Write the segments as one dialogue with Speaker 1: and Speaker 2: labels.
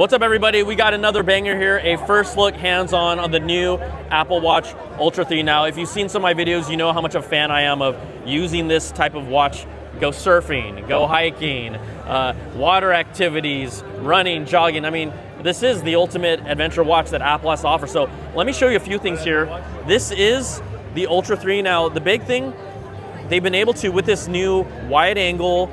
Speaker 1: What's up, everybody? We got another banger here, a first look hands-on the new Apple Watch Ultra 3. Now, if you've seen some of my videos, you know how much of a fan I am of using this type of watch. Go surfing, go hiking, water activities, running, jogging. I mean, this is the ultimate adventure watch that Apple has to offer. So let me show you a few things here. This is the Ultra 3. Now, the big thing, they've been able to, with this new wide angle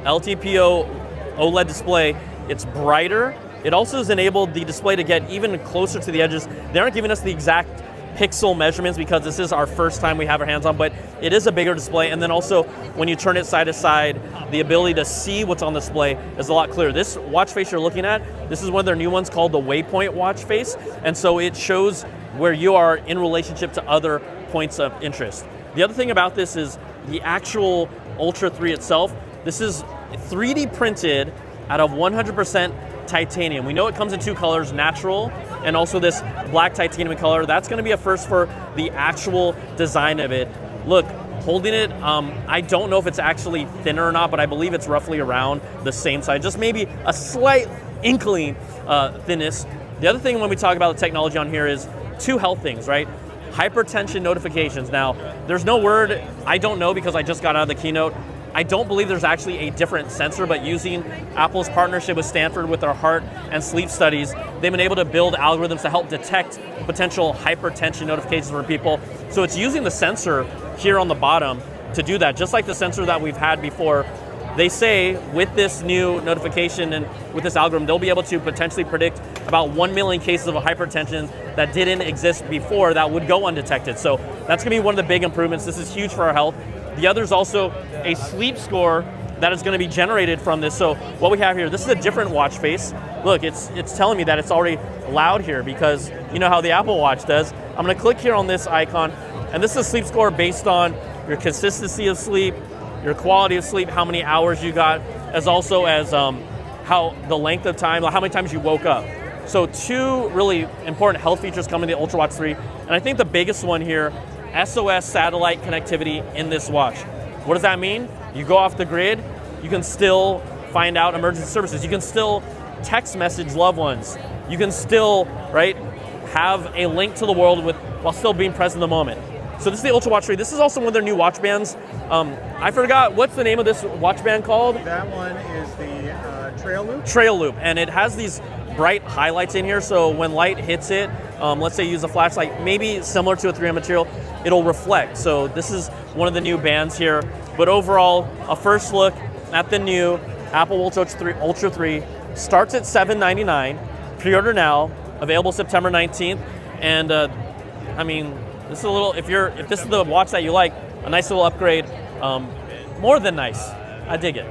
Speaker 1: LTPO OLED display, it's brighter. It also has enabled the display to get even closer to the edges. They aren't giving us the exact pixel measurements because this is our first time we have our hands on, but it is a bigger display. And then also, when you turn it side to side, the ability to see what's on display is a lot clearer. This watch face you're looking at, this is one of their new ones called the Waypoint watch face. And so it shows where you are in relationship to other points of interest. The other thing about this is the actual Ultra 3 itself. This is 3D printed out of 100% titanium. We know it comes in two colors, natural and also this black titanium color. That's going to be a first for the actual design of it. Look, holding it, I don't know if it's actually thinner or not, but I believe it's roughly around the same size, just maybe a slight inkling thinness. The other thing when we talk about the technology on here is two health things, right? Hypertension notifications. Now, there's no word, I don't know because I just got out of the keynote. I don't believe there's actually a different sensor, but using Apple's partnership with Stanford with their heart and sleep studies, they've been able to build algorithms to help detect potential hypertension notifications for people. So it's using the sensor here on the bottom to do that, just like the sensor that we've had before. They say with this new notification and with this algorithm, they'll be able to potentially predict about 1 million cases of hypertension that didn't exist before that would go undetected. So that's gonna be one of the big improvements. This is huge for our health. The other is also a sleep score that is going to be generated from this. So what we have here, this is a different watch face. Look, it's telling me that it's already loud here because you know how the Apple Watch does. I'm going to click here on this icon, and this is a sleep score based on your consistency of sleep, your quality of sleep, how many hours you got, as also as how the length of time, how many times you woke up. So two really important health features come in the Ultra Watch 3, and I think the biggest one here, SOS satellite connectivity in this watch. What does that mean? You go off the grid, you can still find out emergency services. You can still text message loved ones. You can still, right, have a link to the world while still being present in the moment. So this is the Ultra Watch 3. This is also one of their new watch bands. I forgot, what's the name of this watch band called?
Speaker 2: That one is the Trail Loop.
Speaker 1: Trail Loop, and it has these bright highlights in here, so when light hits it, let's say you use a flashlight, maybe similar to a 3M material, it'll reflect. So this is one of the new bands here. But overall, a first look at the new Apple Ultra 3 starts at $799. Pre-order now, available September 19th. And I mean, this is a little, if this is the watch that you like, a nice little upgrade. More than nice. I dig it.